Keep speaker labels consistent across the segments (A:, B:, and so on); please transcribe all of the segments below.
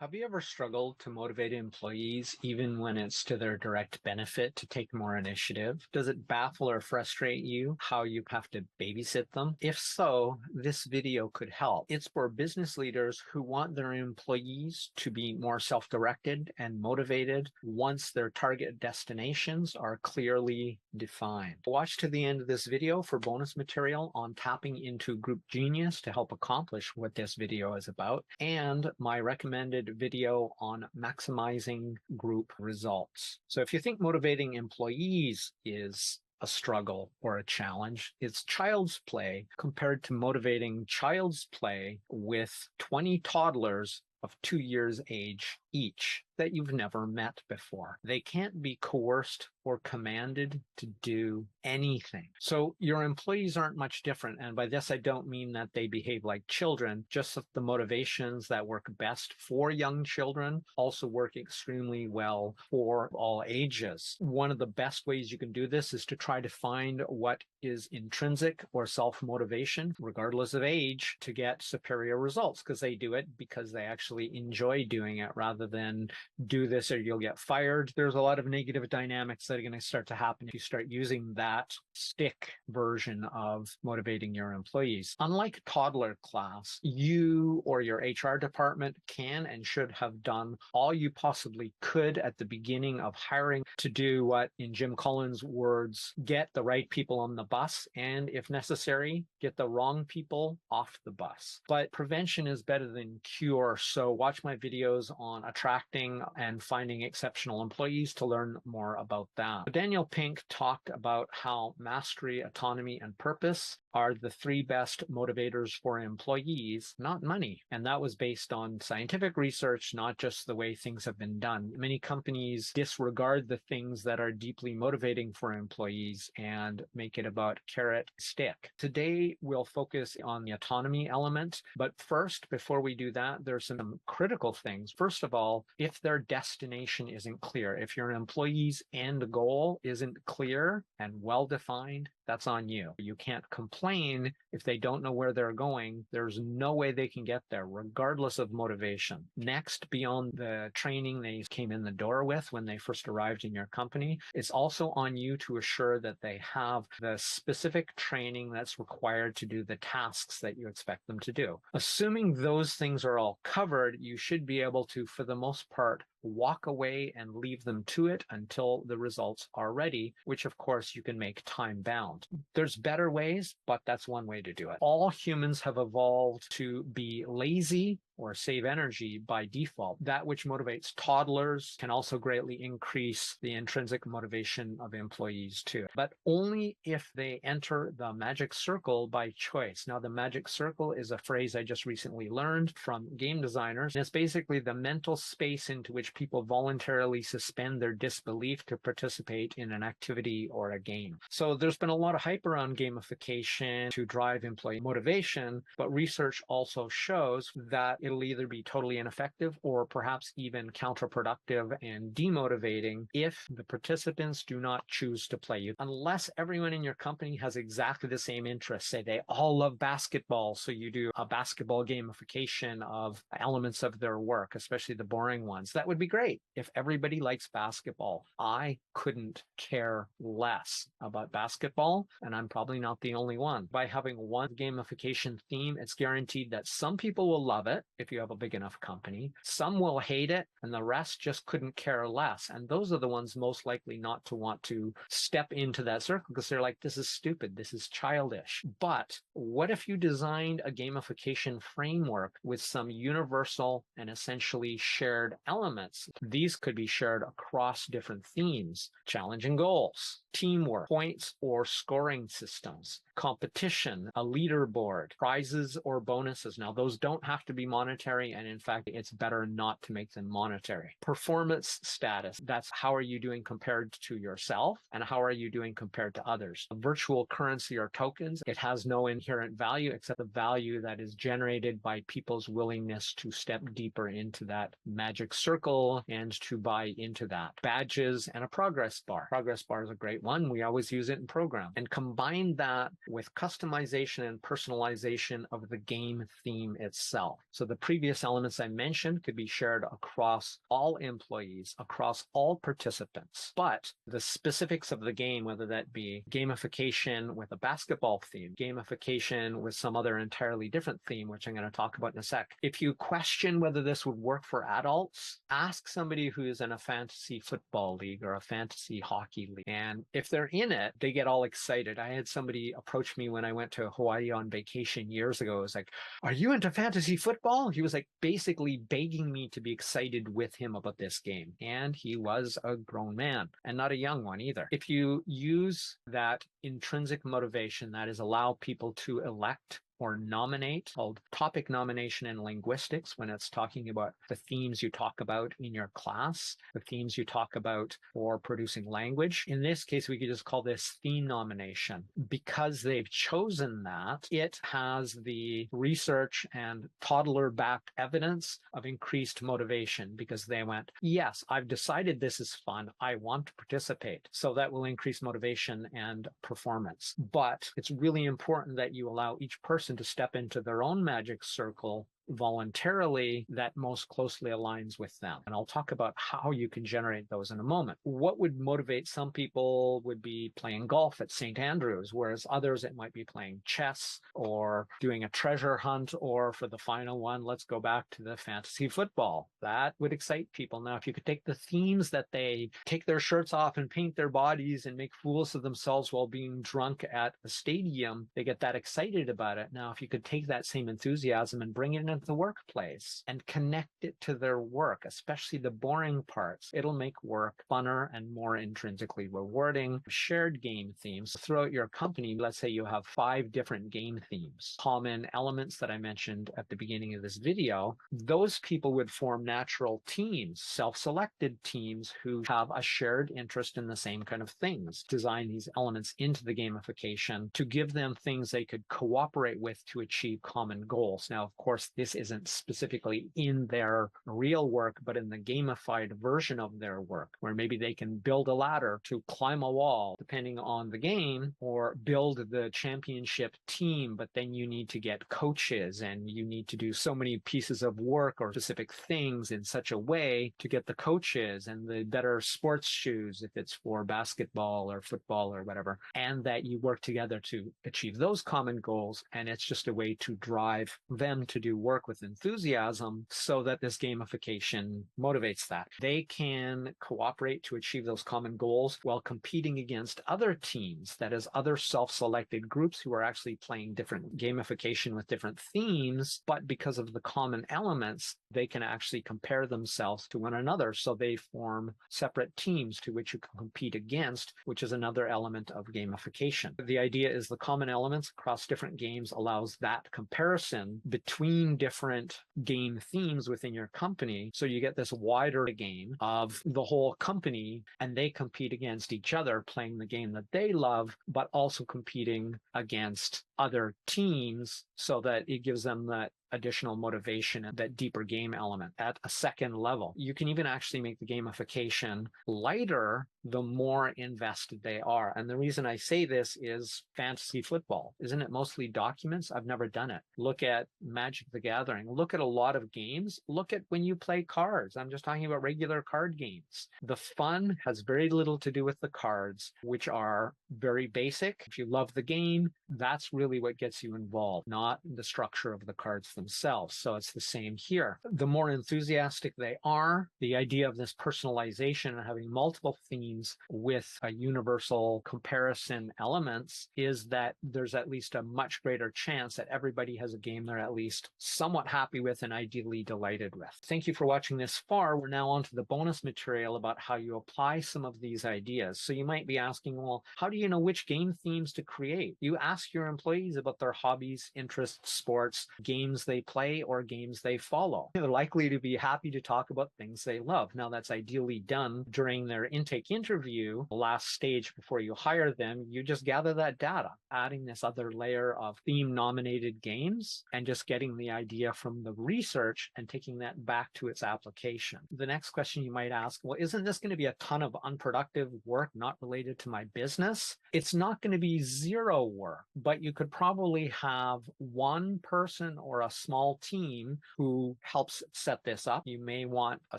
A: Have you ever struggled to motivate employees even when it's to their direct benefit to take more initiative? Does it baffle or frustrate you how you have to babysit them? If so, this video could help. It's for business leaders who want their employees to be more self-directed and motivated once their target destinations are clearly defined. Watch to the end of this video for bonus material on tapping into group genius to help accomplish what this video is about, and my recommended video on maximizing group results. So if you think motivating employees is a struggle or a challenge, it's child's play compared to motivating child's play with 20 toddlers of 2 years age each that you've never met before. They can't be coerced or commanded to do anything. So your employees aren't much different. And by this, I don't mean that they behave like children, just that the motivations that work best for young children also work extremely well for all ages. One of the best ways you can do this is to try to find what is intrinsic or self-motivation, regardless of age, to get superior results, because they do it because they actually enjoy doing it rather than do this or you'll get fired. There's a lot of negative dynamics that are going to start to happen if you start using that stick version of motivating your employees. Unlike toddler class, you or your HR department can and should have done all you possibly could at the beginning of hiring to do what, in Jim Collins' words, get the right people on the bus, and if necessary, get the wrong people off the bus. But prevention is better than cure, so watch my videos on attracting and finding exceptional employees to learn more about that. Daniel Pink talked about how mastery, autonomy, and purpose are the three best motivators for employees, not money. And that was based on scientific research, not just the way things have been done. Many companies disregard the things that are deeply motivating for employees and make it about carrot stick. Today, we'll focus on the autonomy element. But first, before we do that, there's some critical things. First of all, if their destination isn't clear, if your employee's end goal isn't clear and well-defined, that's on you. You can't complain if they don't know where they're going. There's no way they can get there, regardless of motivation. Next, beyond the training they came in the door with when they first arrived in your company, it's also on you to assure that they have the specific training that's required to do the tasks that you expect them to do. Assuming those things are all covered, you should be able to, for the most part, walk away and leave them to it until the results are ready, which of course you can make time bound. There's better ways, but that's one way to do it. All humans have evolved to be lazy or save energy by default. That which motivates toddlers can also greatly increase the intrinsic motivation of employees too, but only if they enter the magic circle by choice. Now, the magic circle is a phrase I just recently learned from game designers. It's basically the mental space into which people voluntarily suspend their disbelief to participate in an activity or a game. So there's been a lot of hype around gamification to drive employee motivation, but research also shows that it'll either be totally ineffective or perhaps even counterproductive and demotivating if the participants do not choose to play you. Unless everyone in your company has exactly the same interests, say they all love basketball, so you do a basketball gamification of elements of their work, especially the boring ones. That would be great if everybody likes basketball. I couldn't care less about basketball, and I'm probably not the only one. By having one gamification theme, it's guaranteed that some people will love it if you have a big enough company. Some will hate it, and the rest just couldn't care less. And those are the ones most likely not to want to step into that circle because they're like, this is stupid, this is childish. But what if you designed a gamification framework with some universal and essentially shared elements? These could be shared across different themes: challenging goals, teamwork, points or scoring systems, competition, a leaderboard, prizes or bonuses. Now, those don't have to be monetary, and in fact, it's better not to make them monetary. Performance status, that's how are you doing compared to yourself, and how are you doing compared to others. A virtual currency or tokens, it has no inherent value except the value that is generated by people's willingness to step deeper into that magic circle and to buy into that. Badges and a progress bar. Progress bar is a great one. We always use it in program. And combine that with customization and personalization of the game theme itself. So the previous elements I mentioned could be shared across all employees, across all participants. But the specifics of the game, whether that be gamification with a basketball theme, gamification with some other entirely different theme, which I'm going to talk about in a sec. If you question whether this would work for adults, ask somebody who's in a fantasy football league or a fantasy hockey league. And if they're in it, they get all excited. I had somebody approach me when I went to Hawaii on vacation years ago. It was like, "Are you into fantasy football?" He was like basically begging me to be excited with him about this game. And he was a grown man and not a young one either. If you use that intrinsic motivation, that is allow people to elect or nominate, called topic nomination in linguistics, when it's talking about the themes you talk about in your class, the themes you talk about for producing language. In this case, we could just call this theme nomination. Because they've chosen that, it has the research and toddler-backed evidence of increased motivation because they went, yes, I've decided this is fun. I want to participate. So that will increase motivation and performance. But it's really important that you allow each person to step into their own magic circle voluntarily that most closely aligns with them. And I'll talk about how you can generate those in a moment. What would motivate some people would be playing golf at St. Andrews, whereas others it might be playing chess or doing a treasure hunt, or for the final one, let's go back to the fantasy football. That would excite people. Now, if you could take the themes that they take their shirts off and paint their bodies and make fools of themselves while being drunk at a stadium, they get that excited about it. Now, if you could take that same enthusiasm and bring it into the workplace and connect it to their work, especially the boring parts, it'll make work funner and more intrinsically rewarding. Shared game themes throughout your company. Let's say you have 5 different game themes, common elements that I mentioned at the beginning of this video. Those people would form natural teams, self-selected teams who have a shared interest in the same kind of things. Design these elements into the gamification to give them things they could cooperate with to achieve common goals. Now, of course, this isn't specifically in their real work, but in the gamified version of their work, where maybe they can build a ladder to climb a wall, depending on the game, or build the championship team, but then you need to get coaches and you need to do so many pieces of work or specific things in such a way to get the coaches and the better sports shoes, if it's for basketball or football or whatever, and that you work together to achieve those common goals. And it's just a way to drive them to do work with enthusiasm so that this gamification motivates that. They can cooperate to achieve those common goals while competing against other teams, that is, other self-selected groups who are actually playing different gamification with different themes, but because of the common elements, they can actually compare themselves to one another. So they form separate teams to which you can compete against, which is another element of gamification. The idea is the common elements across different games allows that comparison between different game themes within your company. So you get this wider game of the whole company, and they compete against each other, playing the game that they love, but also competing against other teams so that it gives them that additional motivation and that deeper game element at a second level. You can even actually make the gamification lighter the more invested they are. And the reason I say this is fantasy football. Isn't it mostly documents? I've never done it. Look at Magic the Gathering. Look at a lot of games. Look at when you play cards. I'm just talking about regular card games. The fun has very little to do with the cards, which are very basic. If you love the game, that's really what gets you involved, not the structure of the cards themselves. So it's the same here. The more enthusiastic they are, the idea of this personalization and having multiple themes with a universal comparison elements is that there's at least a much greater chance that everybody has a game they're at least somewhat happy with and ideally delighted with. Thank you for watching this far. We're now on to the bonus material about how you apply some of these ideas. So you might be asking, well, how do you know which game themes to create? You ask your employees about their hobbies, interests, sports, games they play, or games they follow. They're likely to be happy to talk about things they love. Now, that's ideally done during their intake interview, the last stage before you hire them. You just gather that data, adding this other layer of theme-nominated games and just getting the idea from the research and taking that back to its application. The next question you might ask, well, isn't this going to be a ton of unproductive work not related to my business? It's not going to be zero work, but you could probably have one person or a small team who helps set this up. You may want a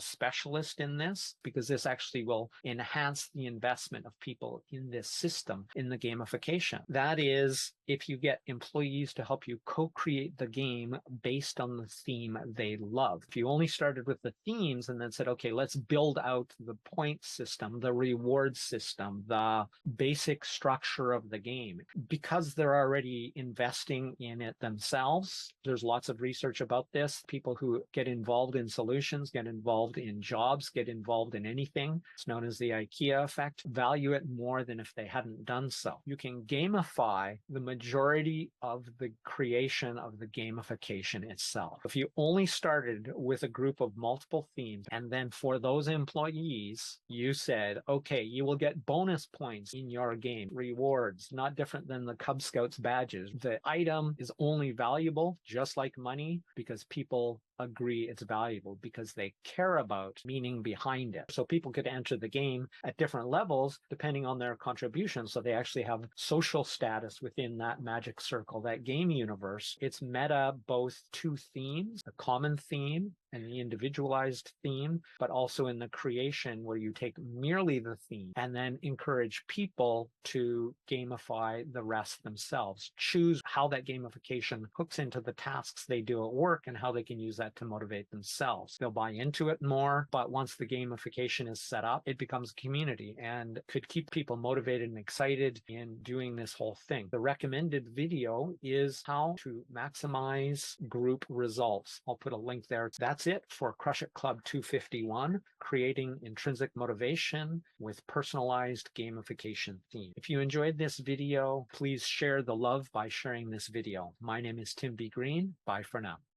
A: specialist in this because this actually will enhance the investment of people in this system in the gamification. That is, if you get employees to help you co-create the game based on the theme they love. If you only started with the themes and then said, okay, let's build out the point system, the reward system, the basic structure of the game, because they're already investing in it themselves. There's lots of research about this. People who get involved in solutions, get involved in jobs, get involved in anything. It's known as the IKEA effect. Value it more than if they hadn't done so. You can gamify the majority of the creation of the gamification itself. If you only started with a group of multiple themes, and then for those employees, you said, okay, you will get bonus points in your game, rewards, not different than the Cub Scouts badges. The item is only valuable, just like money, because people agree it's valuable, because they care about meaning behind it. So people could enter the game at different levels depending on their contribution. So they actually have social status within that magic circle, that game universe. It's meta both two themes, a common theme and the individualized theme, but also in the creation where you take merely the theme and then encourage people to gamify the rest themselves. Choose how that gamification hooks into the tasks they do at work and how they can use that to motivate themselves. They'll buy into it more, but once the gamification is set up, it becomes a community and could keep people motivated and excited in doing this whole thing. The recommended video is how to maximize group results. I'll put a link there. That's it for Crush It Club 251, creating intrinsic motivation with personalized gamification theme. If you enjoyed this video, please share the love by sharing this video. My name is Tim B. Green. Bye for now.